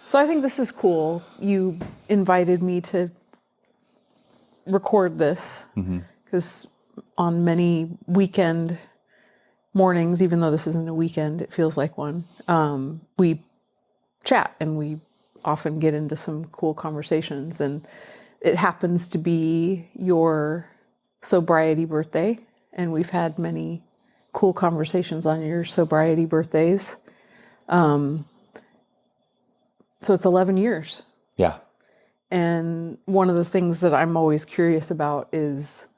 So I think this is cool. You invited me to record this because on many weekend mornings, even though this isn't a weekend, it feels like one, we chat and we often get into some cool conversations. And it happens to be your sobriety birthday, and we've had many cool conversations on your sobriety birthdays. So it's 11 years. Yeah. And one of the things that I'm always curious about is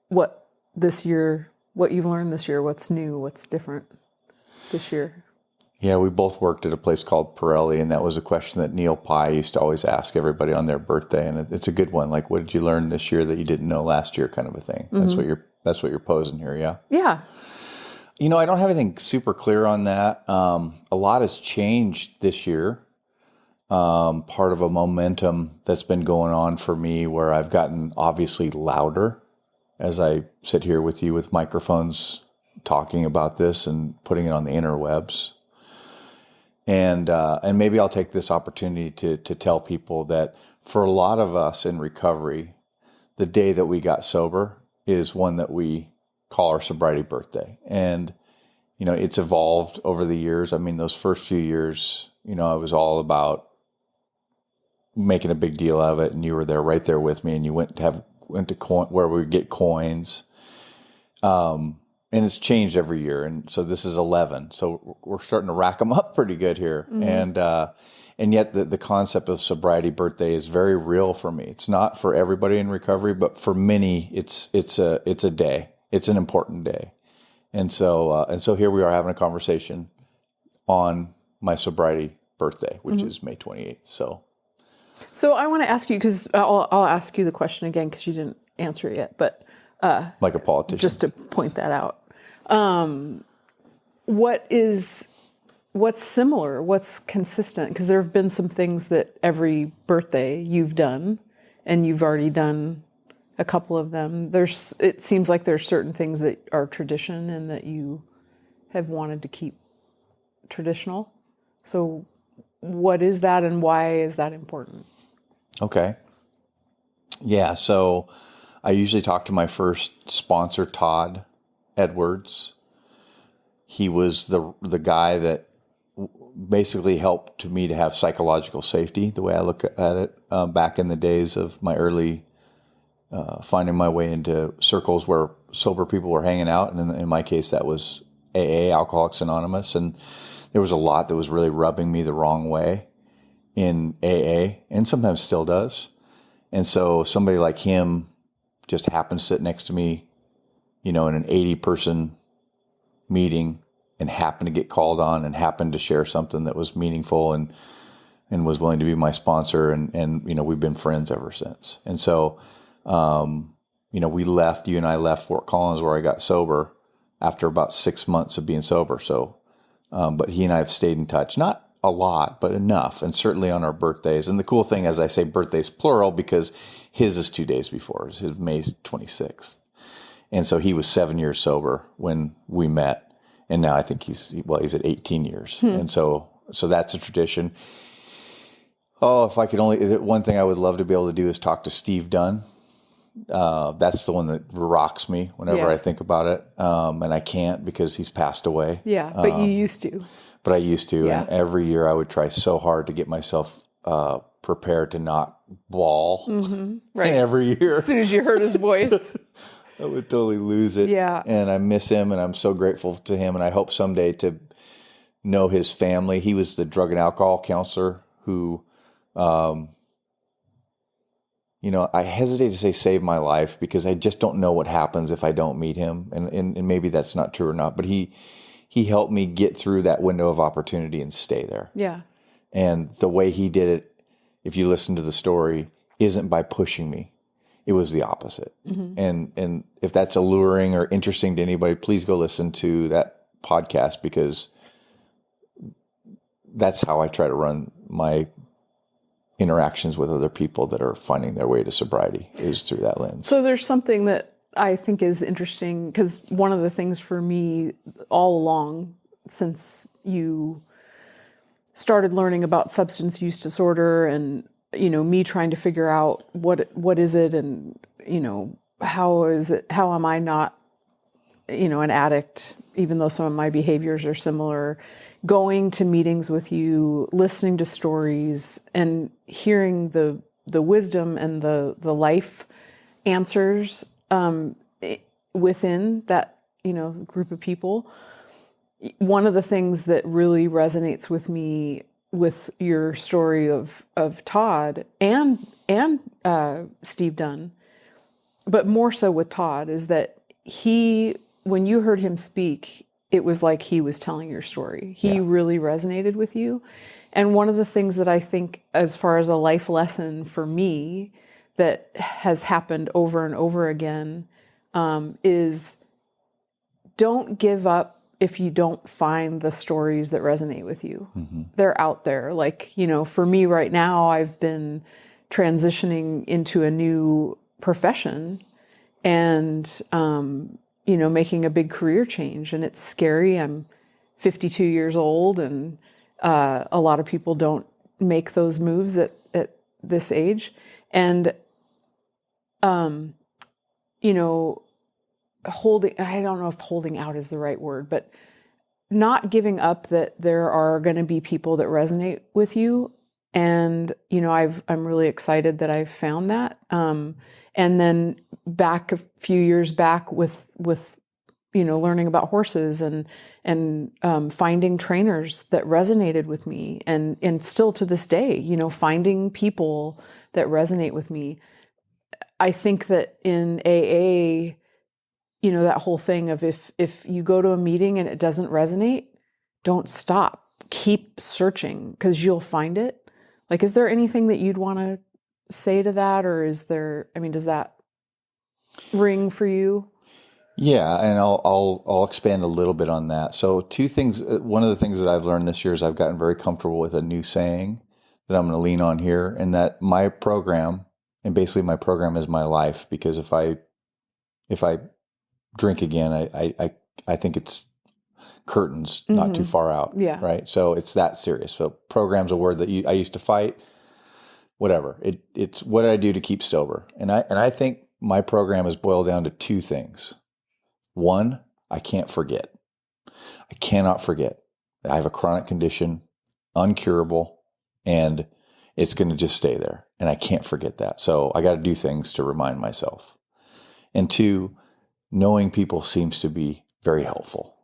what you've learned this year, what's new, what's different this year. Yeah, we both worked at a place called Pirelli, and that was a question that Neil Pye used to always ask everybody on their birthday, and it's a good one. Like, what did you learn this year that you didn't know last year, kind of a thing. That's what you're posing here, yeah? Yeah. I don't have anything super clear on that. A lot has changed this year. Part of a momentum that's been going on for me where I've gotten obviously louder as I sit here with you with microphones talking about this and putting it on the interwebs. And maybe I'll take this opportunity to tell people that for a lot of us in recovery, the day that we got sober is one that we call our sobriety birthday. And, it's evolved over the years. I mean, those first few years, it was all about making a big deal of it, and you were there right there with me, and you went to where we get coins. And it's changed every year. And so this is 11. So we're starting to rack them up pretty good here. Mm-hmm. And yet the concept of sobriety birthday is very real for me. It's not for everybody in recovery, but for many, it's a day. It's an important day. And so here we are having a conversation on my sobriety birthday, which is May 28th. So I want to ask you, because I'll ask you the question again because you didn't answer it yet, but like a politician, just to point that out. What's similar? What's consistent? Because there have been some things that every birthday you've done, and you've already done a couple of them. It seems like there's certain things that are tradition and that you have wanted to keep traditional. So what is that, and why is that important? Okay. Yeah, so I usually talk to my first sponsor, Todd Edwards. He was the guy that basically helped me to have psychological safety, the way I look at it, back in the days of my early finding my way into circles where sober people were hanging out. And in my case, that was AA, Alcoholics Anonymous. And there was a lot that was really rubbing me the wrong way in AA, and sometimes still does. And so somebody like him just happened to sit next to me, in an 80-person meeting, and happened to get called on and happened to share something that was meaningful and was willing to be my sponsor. And we've been friends ever since. And so, you and I left Fort Collins, where I got sober, after about 6 months of being sober. So, but he and I have stayed in touch, not a lot, but enough, and certainly on our birthdays. And the cool thing, as I say, birthdays plural, because his is 2 days before, his May 26th. And so he was 7 years sober when we met. And now I think he's at 18 years. And so that's a tradition. Oh, if I could one thing I would love to be able to do is talk to Steve Dunn. That's the one that rocks me whenever I think about it. And I can't because he's passed away. Yeah, but you used to. But I used to. Yeah. And every year I would try so hard to get myself prepared to not bawl. Mm-hmm. Right. Every year. As soon as you heard his voice. I would totally lose it. Yeah. And I miss him, and I'm so grateful to him, and I hope someday to know his family. He was the drug and alcohol counselor who, I hesitate to say saved my life, because I just don't know what happens if I don't meet him. And maybe that's not true or not, but he helped me get through that window of opportunity and stay there. Yeah. And the way he did it, if you listen to the story, isn't by pushing me. It was the opposite. Mm-hmm. And if that's alluring or interesting to anybody, please go listen to that podcast, because that's how I try to run my interactions with other people that are finding their way to sobriety, is through that lens. So there's something that I think is interesting, because one of the things for me all along, since you started learning about substance use disorder and, me trying to figure out what is it, and, how am I not, an addict, even though some of my behaviors are similar, going to meetings with you, listening to stories and hearing the wisdom and the life answers within that, group of people. One of the things that really resonates with me with your story of Todd and Steve Dunn, but more so with Todd, is that when you heard him speak, it was like he was telling your story. He really resonated with you. And one of the things that I think, as far as a life lesson for me, that has happened over and over again, is don't give up if you don't find the stories that resonate with you. Mm-hmm. They're out there. Like, for me right now, I've been transitioning into a new profession and, making a big career change. And it's scary. I'm 52 years old, and a lot of people don't make those moves at this age. And, I don't know if holding out is the right word, but not giving up that there are going to be people that resonate with you. And, I'm really excited that I've found that. And then back a few years back with, learning about horses and finding trainers that resonated with me, and still to this day, finding people that resonate with me. I think that in AA, that whole thing of if you go to a meeting and it doesn't resonate, don't stop. Keep searching, because you'll find it. Like, is there anything that you'd want to say to that? Or does that ring for you? Yeah, and I'll expand a little bit on that. So two things. One of the things that I've learned this year is I've gotten very comfortable with a new saying that I'm going to lean on here, and that my program, and basically my program is my life, because if I drink again, I think it's curtains not too far out. Yeah. Right. So it's that serious. So program's a word that I used to fight. Whatever. It's what did I do to keep sober? And I think my program is boiled down to two things. One, I can't forget. I cannot forget. I have a chronic condition, uncurable, and it's going to just stay there. And I can't forget that. So I got to do things to remind myself. And two, knowing people seems to be very helpful.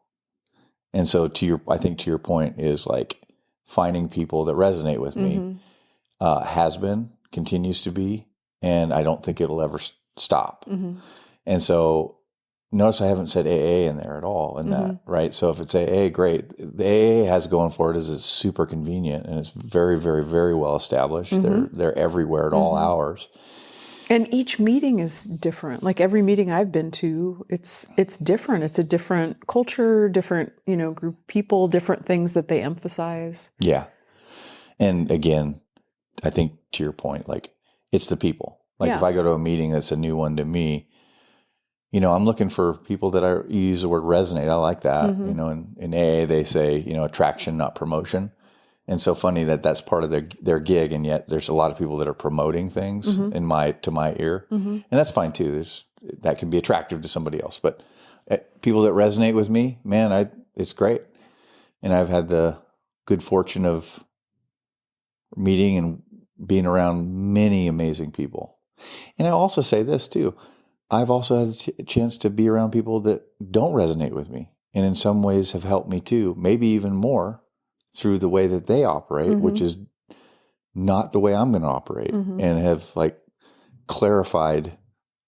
And so I think to your point is like finding people that resonate with me has been, continues to be, and I don't think it'll ever stop. Mm-hmm. And so notice I haven't said AA in there at all in that, right? So if it's AA, great. The AA has going for it is it's super convenient, and it's very, very, very well established. They're everywhere at all hours. And each meeting is different. Like every meeting I've been to, it's different. It's a different culture, different, group of people, different things that they emphasize. Yeah. And again, I think to your point, like it's the people. Like if I go to a meeting that's a new one to me, I'm looking for people that you use the word resonate. I like that. In AA, they say, attraction, not promotion. And so funny that that's part of their gig, and yet there's a lot of people that are promoting things to my ear, and that's fine too. That can be attractive to somebody else, but people that resonate with me, man, it's great. And I've had the good fortune of meeting and being around many amazing people. And I also say this too: I've also had a chance to be around people that don't resonate with me, and in some ways have helped me too, maybe even more, through the way that they operate, which is not the way I'm going to operate, and have like clarified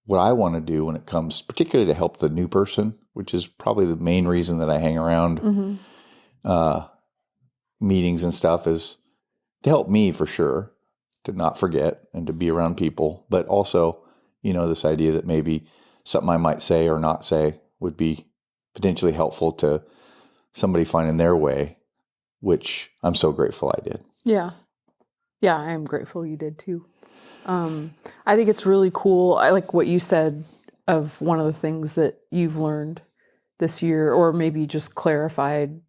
what I want to do when it comes, particularly to help the new person, which is probably the main reason that I hang around meetings and stuff, is to help me for sure, to not forget and to be around people, but also, this idea that maybe something I might say or not say would be potentially helpful to somebody finding their way, which I'm so grateful I did. Yeah. Yeah, I am grateful you did too. I think it's really cool. I like what you said of one of the things that you've learned this year, or maybe just clarified,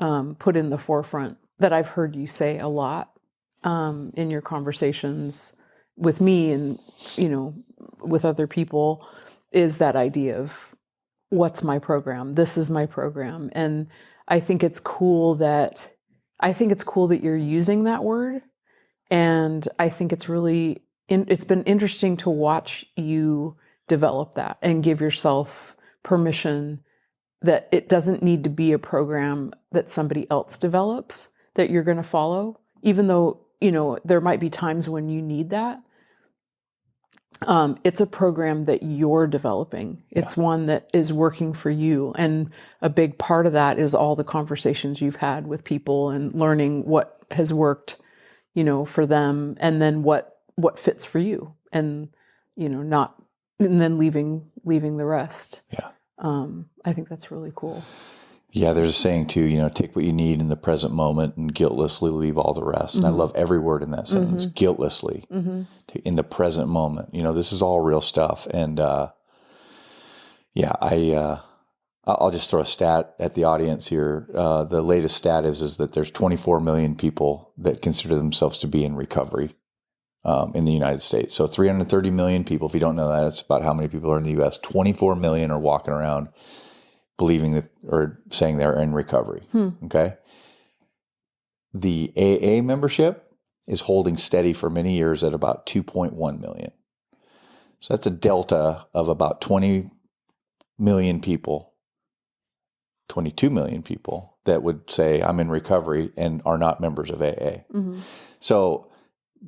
put in the forefront, that I've heard you say a lot in your conversations with me and, with other people is that idea of what's my program? This is my program. And I think it's cool that you're using that word. And I think it's really, it's been interesting to watch you develop that and give yourself permission that it doesn't need to be a program that somebody else develops that you're going to follow, even though, there might be times when you need that. It's a program that you're developing. It's one that is working for you. And a big part of that is all the conversations you've had with people and learning what has worked, for them, and then what fits for you, and, not, and then leaving the rest. Yeah. I think that's really cool. Yeah, there's a saying too, take what you need in the present moment and guiltlessly leave all the rest. And I love every word in that sentence, guiltlessly, in the present moment. This is all real stuff. And I'll just throw a stat at the audience here. The latest stat is that there's 24 million people that consider themselves to be in recovery in the United States. So 330 million people, if you don't know that, that's about how many people are in the U.S. 24 million are walking around believing that or saying they're in recovery. Okay. The AA membership is holding steady for many years at about 2.1 million. So that's a delta of about 20 million people, 22 million people that would say I'm in recovery and are not members of AA. So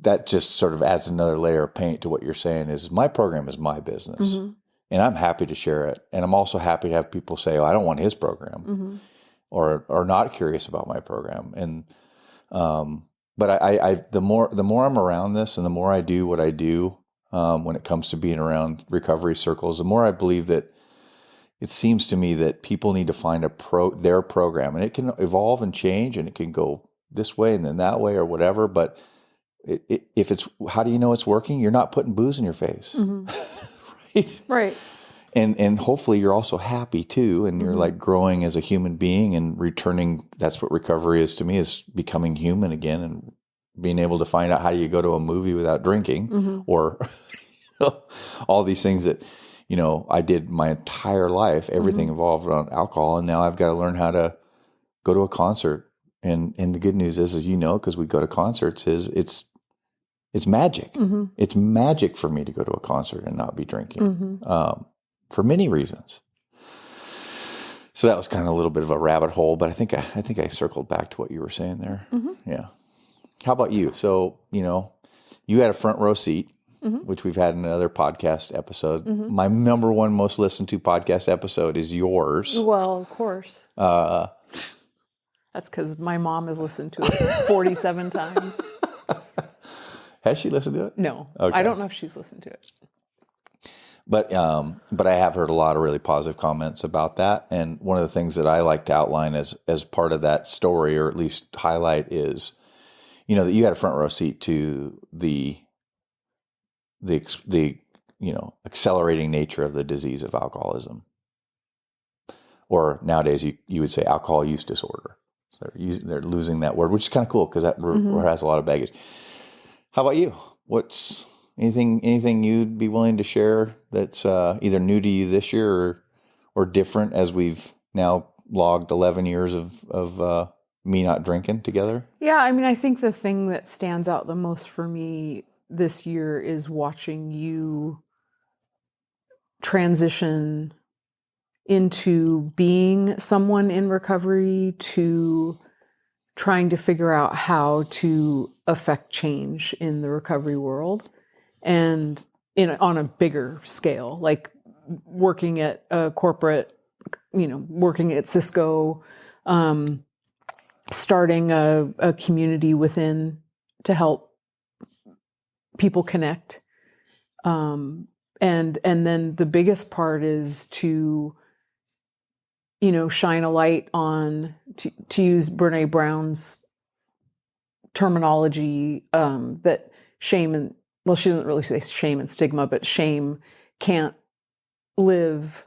that just sort of adds another layer of paint to what you're saying is my program is my business. And I'm happy to share it. And I'm also happy to have people say, oh, I don't want his program or not curious about my program. And, but I the more I'm around this and the more I do what I do, when it comes to being around recovery circles, the more I believe that it seems to me that people need to find their program, and it can evolve and change, and it can go this way and then that way or whatever. But if it's, how do you know it's working? You're not putting booze in your face. Right. And hopefully you're also happy too. And you're like growing as a human being and returning. That's what recovery is to me, is becoming human again and being able to find out how you go to a movie without drinking or all these things that, I did my entire life. Everything involved around alcohol. And now I've got to learn how to go to a concert. And the good news is, because we go to concerts, it's magic. It's magic for me to go to a concert and not be drinking, for many reasons. So that was kind of a little bit of a rabbit hole, but I think I circled back to what you were saying there. Yeah. How about you? So, you had a front row seat, which we've had in another podcast episode. My number one most listened to podcast episode is yours. Well, of course. That's because my mom has listened to it 47 times. Has she listened to it? No. Okay. I don't know if she's listened to it. But I have heard a lot of really positive comments about that. And one of the things that I like to outline as part of that story, or at least highlight, is, that you had a front row seat to the accelerating nature of the disease of alcoholism, or nowadays you would say alcohol use disorder. So they're losing that word, which is kind of cool because that word has a lot of baggage. How about you? What's anything you'd be willing to share that's either new to you this year or different, as we've now logged 11 years of me not drinking together? Yeah, I think the thing that stands out the most for me this year is watching you transition into being someone in recovery to trying to figure out how to affect change in the recovery world, and on a bigger scale, like working at a corporate, working at Cisco, starting a community within to help people connect. And then the biggest part is to, shine a light on, to use Brene Brown's terminology, that shame and, well, she doesn't really say shame and stigma, but shame can't live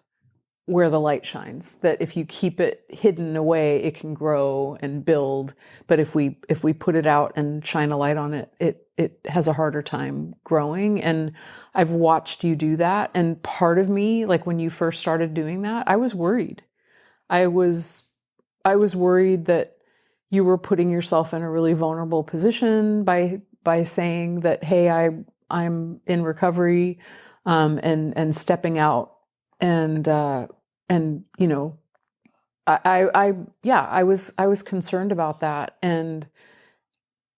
where the light shines, that if you keep it hidden away, it can grow and build. But if we put it out and shine a light on it, it has a harder time growing. And I've watched you do that. And part of me, like when you first started doing that, I was worried. I was worried that you were putting yourself in a really vulnerable position by saying that, hey, I'm in recovery, and stepping out, and you know, I was concerned about that. And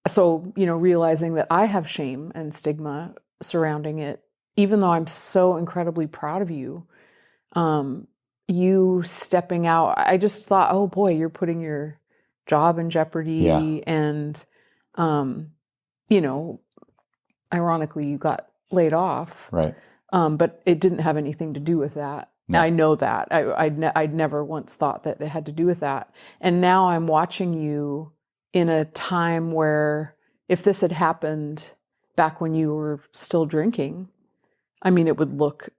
so, you know, realizing that I have shame and stigma surrounding it, even though I'm so incredibly proud of you, you stepping out, I just thought, oh boy, you're putting your job in Yeah. jeopardy. And, um, you know, ironically, you got laid off, Right. but it didn't have anything to do with that. No. I know that. I'd never once thought that it had to do with that. And now I'm watching you in a time where if this had happened back when you were still drinking, I mean, it would look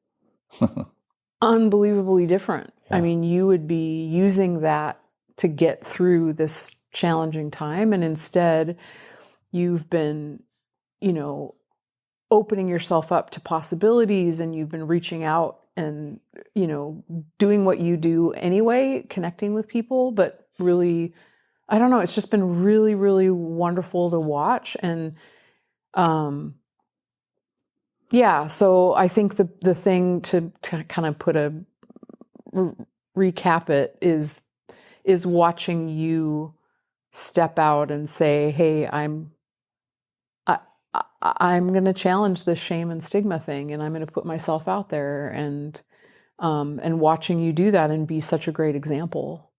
unbelievably different. I Yeah. mean, you would be using that to get through this challenging time. And instead, you've been, you know, opening yourself up to possibilities, and you've been reaching out and, you know, doing what you do anyway, connecting with people. But really, I don't know, it's just been really, really wonderful to watch. And, yeah, so I think the thing to kind of put a recap it is watching you step out and say, "Hey, I, I'm going to challenge this shame and stigma thing, and I'm going to put myself out there." And watching you do that and be such a great example.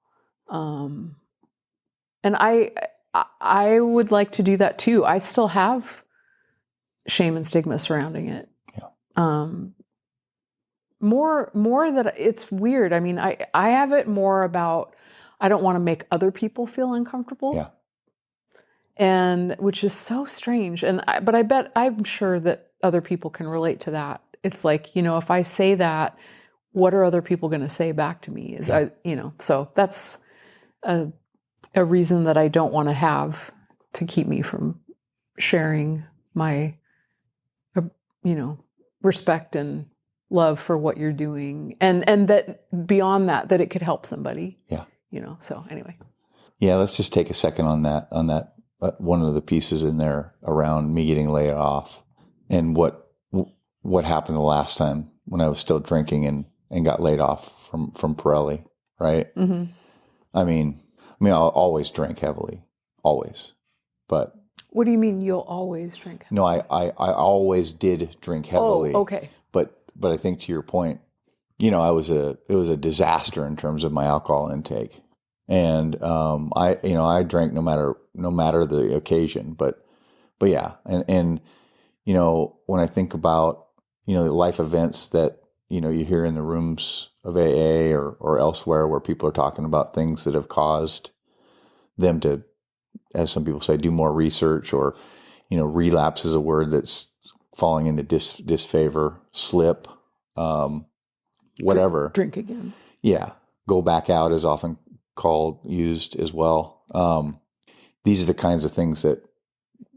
Um, and I would like to do that too. I still have shame and stigma surrounding it. Yeah. More that it's weird. I mean, I have it more about, I don't want to make other people feel uncomfortable. Yeah. And which is so strange. But I bet, I'm sure that other people can relate to that. It's like, you know, if I say that, what are other people going to say back to me? So that's a reason that I don't want to have to keep me from sharing my, uh, you know, respect and love for what you're doing. And that beyond that it could help somebody. Yeah. You know, so anyway. Yeah. Let's just take a second on that, one of the pieces in there around me getting laid off and what happened the last time when I was still drinking and got laid off from Pirelli. Right. Mm-hmm. I mean, I'll always drink heavily, always, but What do you mean you'll always drink? no, I always did drink heavily. Oh, okay. But I think to your point, you know, it was a disaster in terms of my alcohol intake. And, I drank no matter the occasion, but yeah. And, you know, when I think about, you know, the life events that, you know, you hear in the rooms of AA or elsewhere where people are talking about things that have caused them to, as some people say, do more research, or, you know, relapse is a word that's falling into disfavor, slip, whatever. Drink again. Yeah. Go back out is often used as well. These are the kinds of things that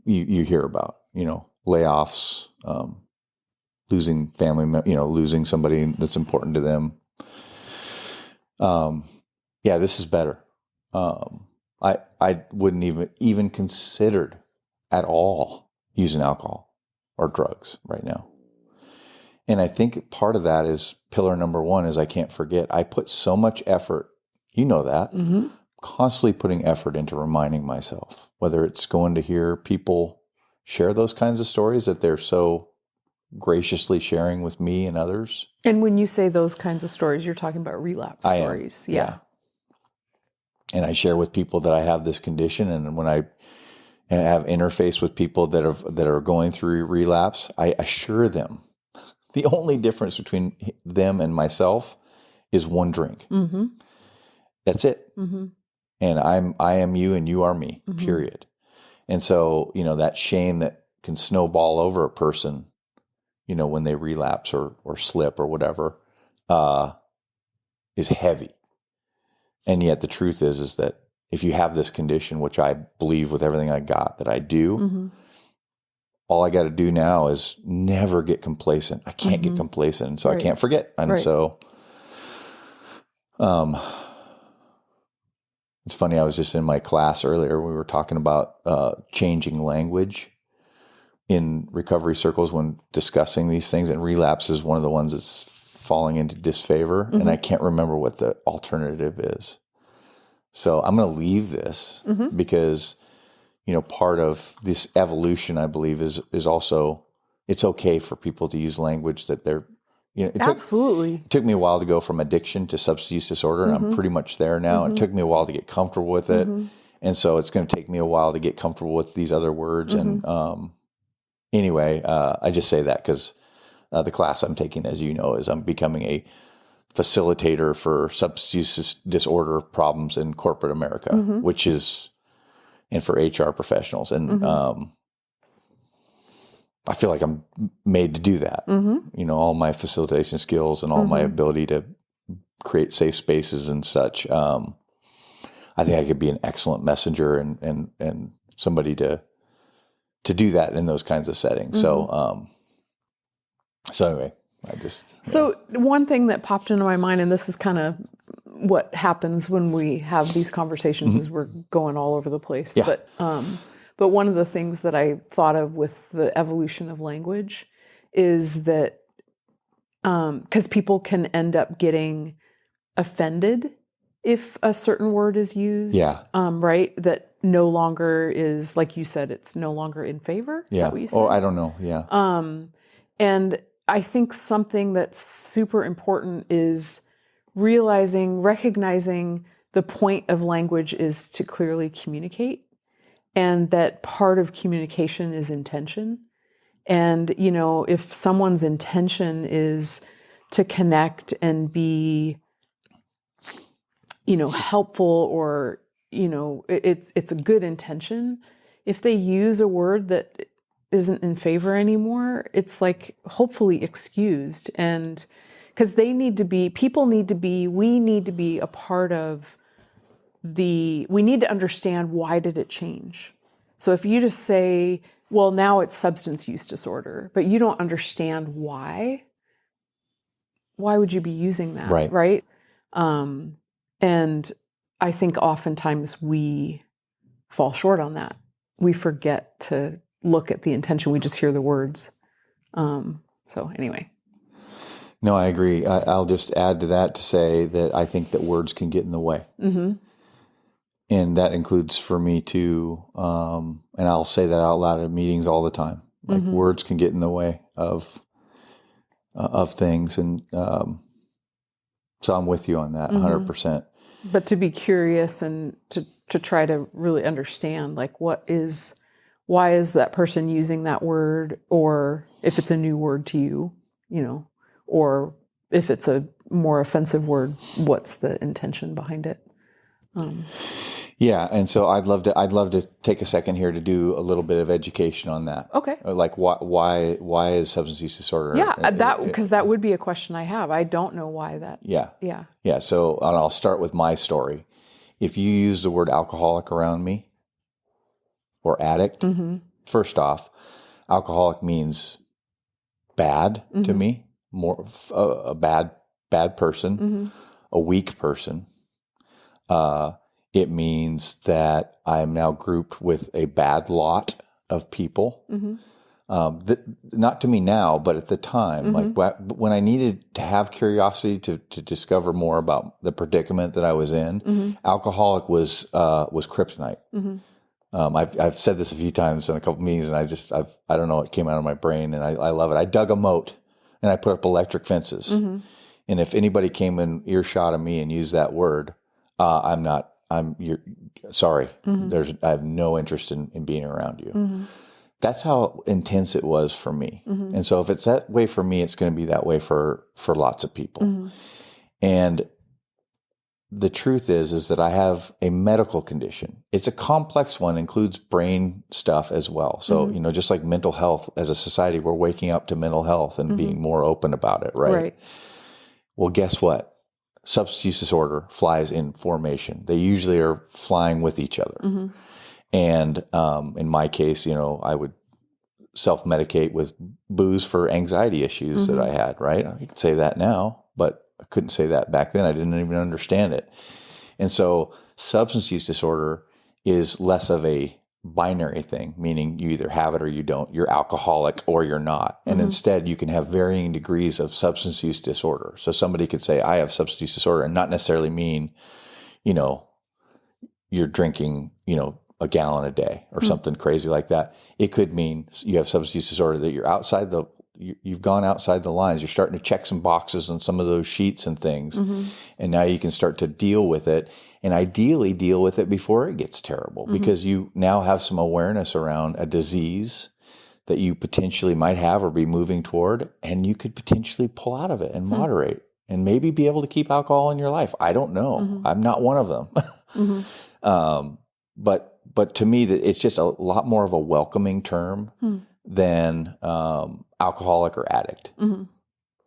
you hear about, you know, layoffs, losing family, you know, losing somebody that's important to them. Yeah, this is better. I wouldn't even considered at all using alcohol or drugs right now. And I think part of that is pillar number one is I can't forget. I put so much effort, you know that, Mm-hmm. constantly putting effort into reminding myself, whether it's going to hear people share those kinds of stories that they're so graciously sharing with me and others. And when you say those kinds of stories, you're talking about relapse stories. Yeah. And I share with people that I have this condition, and when I have interface with people that are going through relapse, I assure them the only difference between them and myself is one drink. Mm-hmm. That's it. Mm-hmm. And I am you and you are me, Mm-hmm. period. And so, you know, that shame that can snowball over a person, you know, when they relapse or slip or whatever, is heavy. And yet the truth is that if you have this condition, which I believe with everything I got that I do, all I got to do now is never get complacent. I can't get complacent. And so I can't forget. And so, it's funny. I was just in my class earlier. We were talking about changing language in recovery circles when discussing these things, and relapse is one of the ones that's falling into disfavor. And I can't remember what the alternative is. So I'm going to leave this because, part of this evolution, I believe, is also, it's okay for people to use language that they're, Absolutely. It took me a while to go from addiction to substance use disorder, and I'm pretty much there now. It took me a while to get comfortable with it. And so it's going to take me a while to get comfortable with these other words. And anyway, I just say that because the class I'm taking, as you know, is I'm becoming a facilitator for substance use disorder problems in corporate America, which is, and for HR professionals. And I feel like I'm made to do that. All my facilitation skills and all my ability to create safe spaces and such. I think I could be an excellent messenger and somebody to do that in those kinds of settings. So anyway, So one thing that popped into my mind, and this is kind of what happens when we have these conversations, is we're going all over the place. Yeah. But one of the things that I thought of with the evolution of language is that because people can end up getting offended if a certain word is used, right? That no longer is, like you said, it's no longer in favor. Is that what you said? I don't know. Yeah. And I think something that's super important is recognizing the point of language is to clearly communicate, and that part of communication is intention. And, if someone's intention is to connect and be, helpful, or, it's a good intention, if they use a word that isn't in favor anymore, it's like hopefully excused. And because we need to be a part of we need to understand, why did it change? So if you just say, well, now it's substance use disorder, but you don't understand why would you be using that? Right. And I think oftentimes we fall short on that. We forget to look at the intention. We just hear the words. So anyway. No, I agree. I'll just add to that to say that I think that words can get in the way. And that includes for me too. And I'll say that out loud at meetings all the time. Like words can get in the way of things. And so I'm with you on that 100%. But to be curious and to try to really understand, like, why is that person using that word? Or if it's a new word to you, or if it's a more offensive word, what's the intention behind it? Yeah, and so I'd love to take a second here to do a little bit of education on that. Okay. Like why is substance use disorder? Yeah, because that would be a question I have. I don't know why that. Yeah. Yeah. Yeah. So I'll start with my story. If you use the word alcoholic around me or addict, first off, alcoholic means bad to me, more a bad person, a weak person. It means that I am now grouped with a bad lot of people. Not to me now, but at the time, like when I needed to have curiosity to discover more about the predicament that I was in, alcoholic was kryptonite. I've said this a few times in a couple meetings, and I don't know, it came out of my brain, and I love it. I dug a moat and I put up electric fences. And if anybody came in earshot of me and used that word, you're sorry. I have no interest in being around you. That's how intense it was for me. And so if it's that way for me, it's going to be that way for lots of people. And the truth is that I have a medical condition. It's a complex one, includes brain stuff as well. So, just like mental health, as a society, we're waking up to mental health and being more open about it, right? Well, guess what? substance use disorder flies in formation. They usually are flying with each other. Mm-hmm. And in my case, I would self-medicate with booze for anxiety issues that I had, right? I could say that now, but I couldn't say that back then. I didn't even understand it. And so substance use disorder is less of a binary thing, meaning you either have it or you don't. You're alcoholic or you're not. And instead, you can have varying degrees of substance use disorder. So somebody could say, I have substance use disorder, and not necessarily mean, you're drinking, a gallon a day or something crazy like that. It could mean you have substance use disorder, that you've gone outside the lines. You're starting to check some boxes on some of those sheets and things. And now you can start to deal with it, and ideally deal with it before it gets terrible, because you now have some awareness around a disease that you potentially might have or be moving toward, and you could potentially pull out of it and moderate and maybe be able to keep alcohol in your life. I don't know. I'm not one of them. But to me, that it's just a lot more of a welcoming term than alcoholic or addict.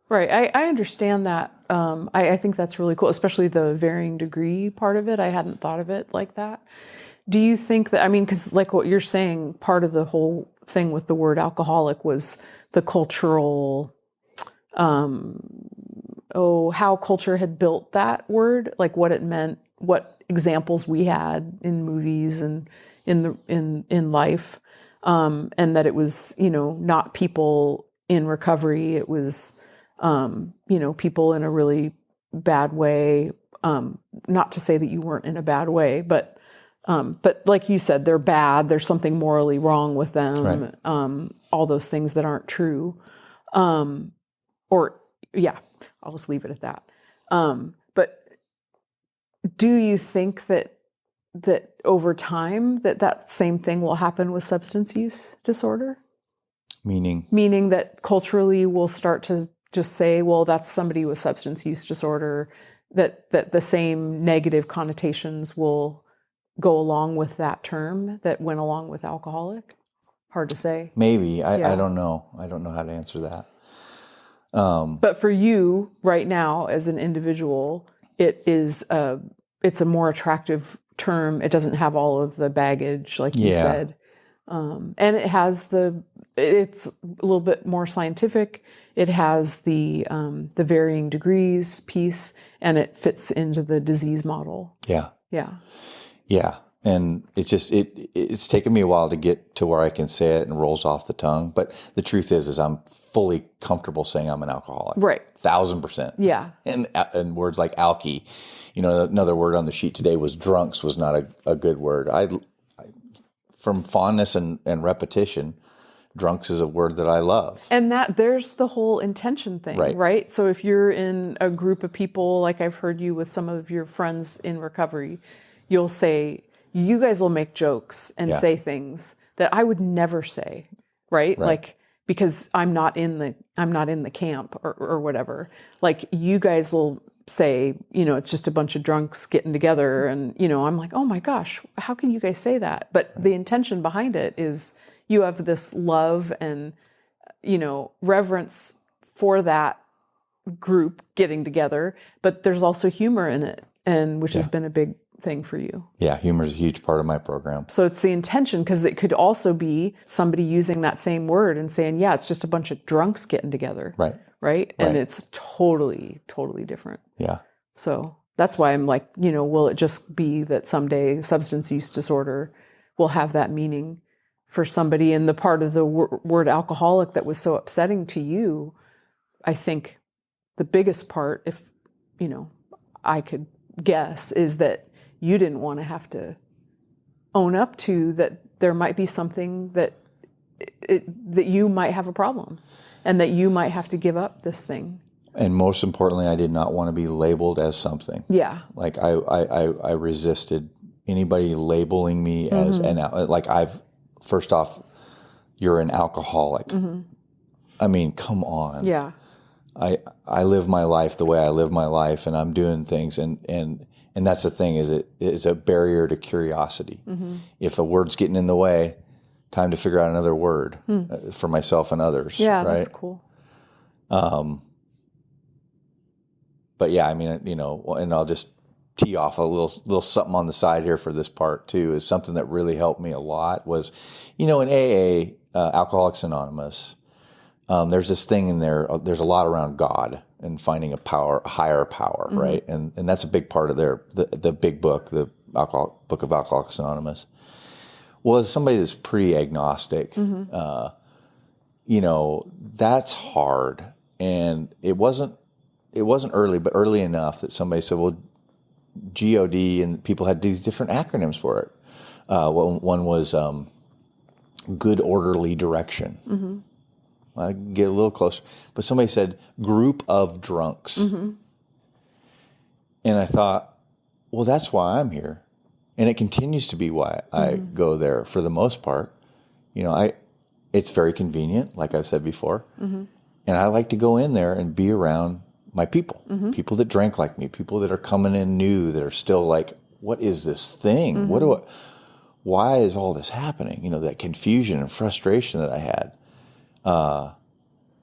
Right. I understand that. I think that's really cool, especially the varying degree part of it. I hadn't thought of it like that. Do you think that, because like what you're saying, part of the whole thing with the word alcoholic was the cultural, how culture had built that word, like what it meant, what examples we had in movies and in life, and that it was, not people in recovery. It was, people in a really bad way. Not to say that you weren't in a bad way, but like you said, they're bad. There's something morally wrong with them. Right. All those things that aren't true. I'll just leave it at that. But do you think that over time that same thing will happen with substance use disorder? Meaning that culturally we'll start to just say, well, that's somebody with substance use disorder, that the same negative connotations will go along with that term that went along with alcoholic? Hard to say. Maybe. I don't know. I don't know how to answer that. But for you right now as an individual, it's a more attractive term. It doesn't have all of the baggage, like you said. And it's a little bit more scientific. It has the varying degrees piece, and it fits into the disease model. Yeah. Yeah. Yeah. And it's just, it's taken me a while to get to where I can say it and rolls off the tongue. But the truth is I'm fully comfortable saying I'm an alcoholic. Right. 1,000%. Yeah. And words like alky, another word on the sheet today was drunks was not a good word. I from fondness and repetition, drunks is a word that I love. And there's the whole intention thing, right? So if you're in a group of people, like I've heard you with some of your friends in recovery, you'll say, you guys will make jokes and say things that I would never say, right? Like, because I'm not in the camp or whatever. Like, you guys will say, it's just a bunch of drunks getting together, and I'm like, oh my gosh, how can you guys say that? But the intention behind it is you have this love and reverence for that group getting together, but there's also humor in it, and which has been a big thing for you. Yeah, humor is a huge part of my program. So it's the intention, because it could also be somebody using that same word and saying, yeah, it's just a bunch of drunks getting together. Right? And it's totally, totally different. Yeah. So that's why I'm like, will it just be that someday substance use disorder will have that meaning for somebody? And the part of the word alcoholic that was so upsetting to you, I think the biggest part, if, I could guess, is that you didn't want to have to own up to that there might be something that you might have a problem, and that you might have to give up this thing. And most importantly, I did not want to be labeled as something. Yeah. Like I resisted anybody labeling me as first off, you're an alcoholic. I mean, come on. Yeah. I live my life the way I live my life, and I'm doing things, and that's the thing, is it's a barrier to curiosity. If a word's getting in the way, time to figure out another word for myself and others. Yeah, right? That's cool. but yeah, I mean, and I'll just tee off a little something on the side here for this part too, is something that really helped me a lot was, in AA, Alcoholics Anonymous, there's this thing in there, there's a lot around God and finding a higher power, right? And that's a big part of the big book, the Book of Alcoholics Anonymous. Well, as somebody that's pretty agnostic, that's hard. And it wasn't early, but early enough that somebody said, well, GOD, and people had these different acronyms for it. One was good orderly direction. I get a little closer, but somebody said group of drunks. And I thought, well, that's why I'm here. And it continues to be why I go there for the most part. It's very convenient, like I've said before. And I like to go in there and be around my people, people that drank like me, people that are coming in new, that are still like, what is this thing? Why is all this happening? That confusion and frustration that I had.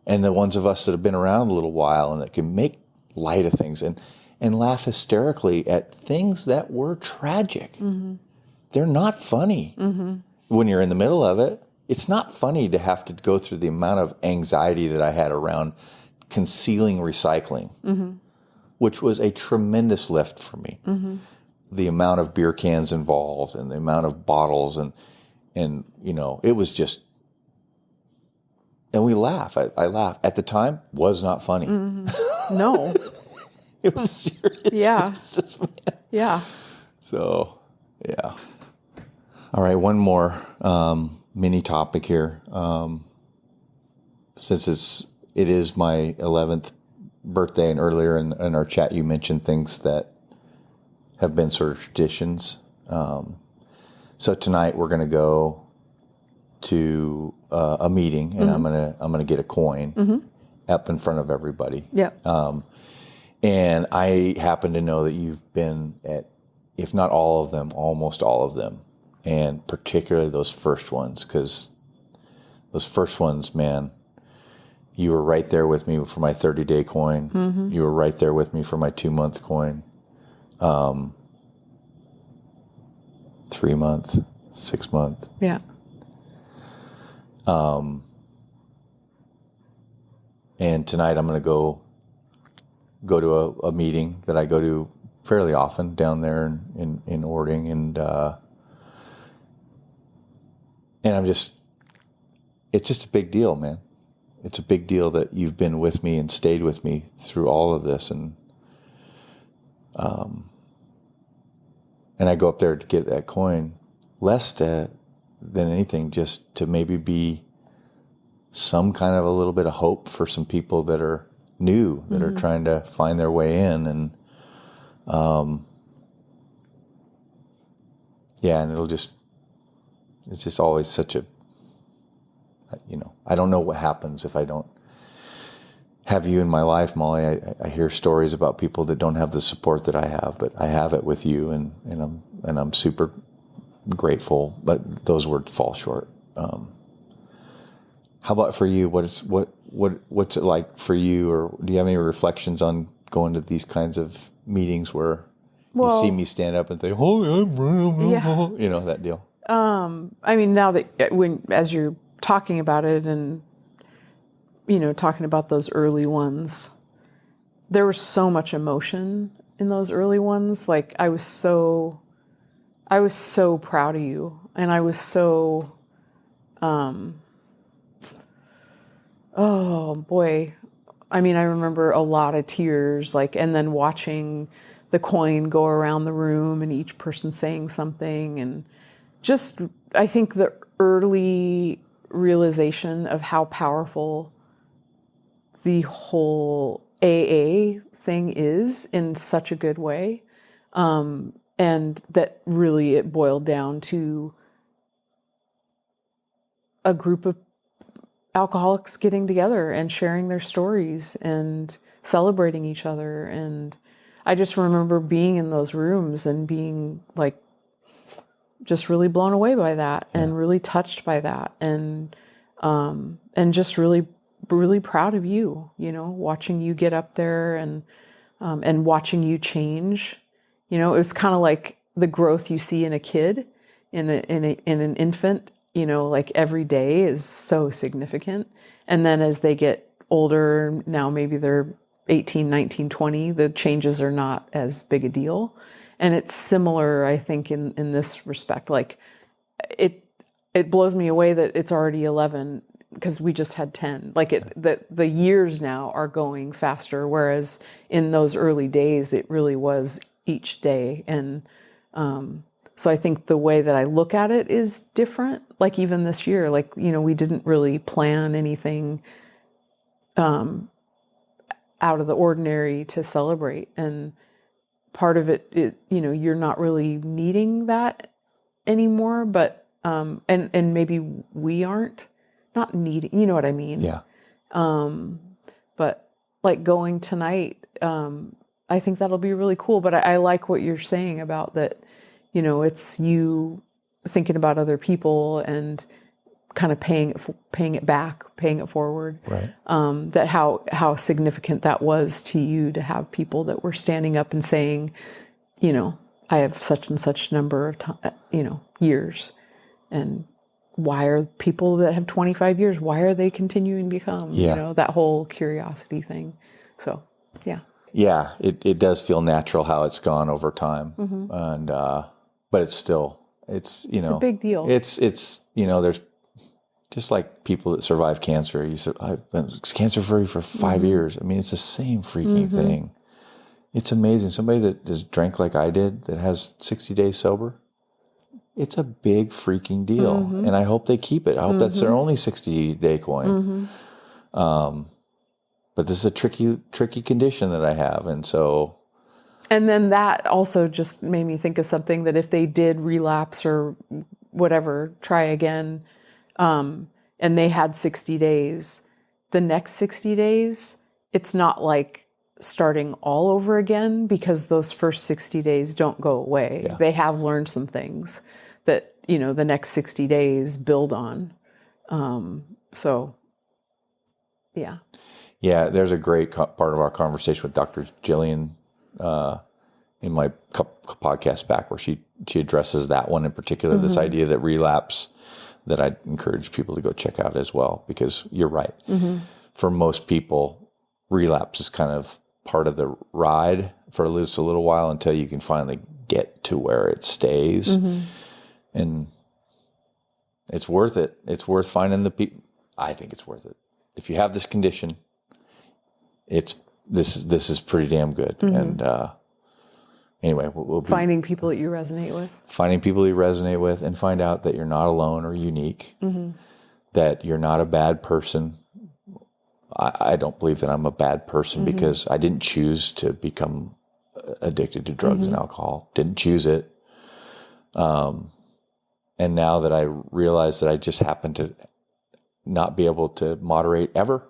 And the ones of us that have been around a little while and that can make light of things and laugh hysterically at things that were tragic. They're not funny when you're in the middle of it. It's not funny to have to go through the amount of anxiety that I had around concealing recycling, which was a tremendous lift for me. The amount of beer cans involved and the amount of bottles and it was just, and we laugh. I laugh. At the time, was not funny. No. It was serious Yeah. business, man. Yeah. So, yeah. All right, one more mini topic here. Since it is my 11th birthday, and earlier in our chat you mentioned things that have been sort of traditions. So tonight we're going to go to a meeting, and I'm gonna get a coin up in front of everybody. Yeah. And I happen to know that you've been at, if not all of them, almost all of them, and particularly those first ones, because those first ones, man, you were right there with me for my 30-day coin. You were right there with me for my 2-month coin, 3-month, 6-month. Yeah. And tonight I'm going to go to a meeting that I go to fairly often down there in Ording, and I'm just, it's just a big deal, man. It's a big deal that you've been with me and stayed with me through all of this, and I go up there to get that coin, less than anything, just to maybe be some kind of a little bit of hope for some people that are new, that are trying to find their way in. And and it's just always such a, I don't know what happens if I don't have you in my life, Molly. I hear stories about people that don't have the support that I have, but I have it with you, and I'm super grateful, but those words fall short. How about for you? What's it like for you, or do you have any reflections on going to these kinds of meetings where you see me stand up and think, "Oh, I'm," that deal? I mean, now that as you're talking about it, and talking about those early ones, there was so much emotion in those early ones. Like I was so proud of you, and I was so, oh boy. I mean, I remember a lot of tears, and then watching the coin go around the room and each person saying something, and just, I think the early realization of how powerful the whole AA thing is in such a good way. And that really it boiled down to a group of alcoholics getting together and sharing their stories and celebrating each other. And I just remember being in those rooms and being just really blown away by that, and really touched by that, and just really, really proud of you, watching you get up there and and watching you change. You know, it was kind of like the growth you see in a kid, in an infant. You know, like every day is so significant. And then as they get older, now maybe they're 18, 19, 20, the changes are not as big a deal. And it's similar, I think, in this respect. Like it blows me away that it's already 11 because we just had 10. Like the years now are going faster, whereas in those early days, it really was each day. And so I think the way that I look at it is different. Like even this year, like, you know, we didn't really plan anything out of the ordinary to celebrate. And part of it, you know, you're not really needing that anymore, but and maybe we aren't not needing, you know what I mean? Yeah. But like going tonight, I think that'll be really cool. But I like what you're saying about that, you know, it's you thinking about other people and kind of paying it back, paying it forward. Right. That how significant that was to you to have people that were standing up and saying, you know, I have such and such number of years, and why are people that have 25 years, why are they continuing to come? Yeah. You know, that whole curiosity thing. So, yeah. Yeah, it does feel natural how it's gone over time, and but it's still it's you know a big deal. It's you know there's just like people that survive cancer. You said I've been cancer free for 5 years. I mean, it's the same freaking thing. It's amazing. Somebody that just drank like I did that has 60 days sober. It's a big freaking deal, and I hope they keep it. I hope that's their only 60-day coin. But this is a tricky condition that I have, and so. And then that also just made me think of something that if they did relapse or whatever, try again, and they had 60 days, the next 60 days, it's not like starting all over again because those first 60 days don't go away. Yeah. They have learned some things that, you know, the next 60 days build on. So, yeah. Yeah, there's a great part of our conversation with Dr. Jillian in my podcast back where she addresses that one in particular, this idea that relapse, that I'd encourage people to go check out as well, because you're right. For most people, relapse is kind of part of the ride for at least a little while until you can finally get to where it stays. And it's worth it. It's worth finding the people. I think it's worth it. If you have this condition, this is pretty damn good. And anyway, we'll be Finding people that you resonate with. Finding people you resonate with, and find out that you're not alone or unique, that you're not a bad person. I don't believe that I'm a bad person because I didn't choose to become addicted to drugs and alcohol. Didn't choose it. And now that I realize that I just happen to not be able to moderate ever,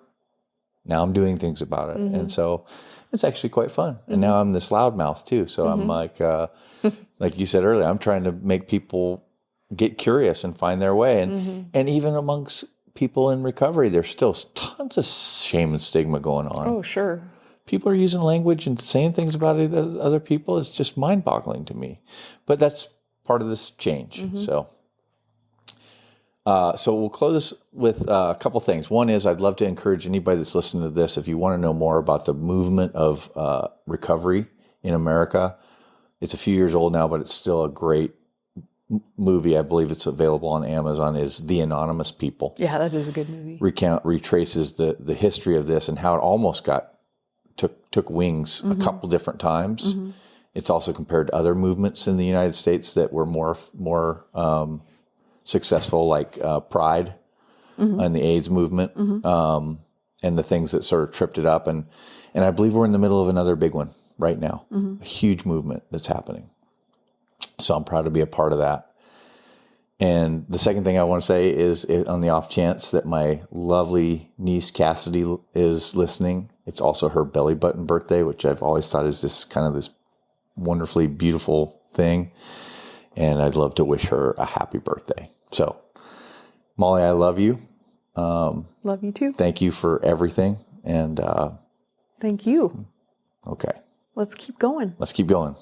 now I'm doing things about it. And so it's actually quite fun. And now I'm this loudmouth too. So I'm like you said earlier, I'm trying to make people get curious and find their way. And even amongst people in recovery, there's still tons of shame and stigma going on. Oh, sure. People are using language and saying things about other people. It's just mind-boggling to me. But that's part of this change. So we'll close with a couple things. One is I'd love to encourage anybody that's listening to this, if you want to know more about the movement of recovery in America. It's a few years old now, but it's still a great movie. I believe it's available on Amazon, is The Anonymous People. Yeah, that is a good movie. Retraces the history of this and how it almost took wings a couple different times. It's also compared to other movements in the United States that were more successful, like Pride and the AIDS movement, and the things that sort of tripped it up. And I believe we're in the middle of another big one right now, a huge movement that's happening. So I'm proud to be a part of that. And the second thing I want to say is, on the off chance that my lovely niece Cassidy is listening, it's also her belly button birthday, which I've always thought is this kind of this wonderfully beautiful thing. And I'd love to wish her a happy birthday. So, Molly, I love you. Love you too. Thank you for everything. And thank you. Okay. let's keep going. Let's keep going.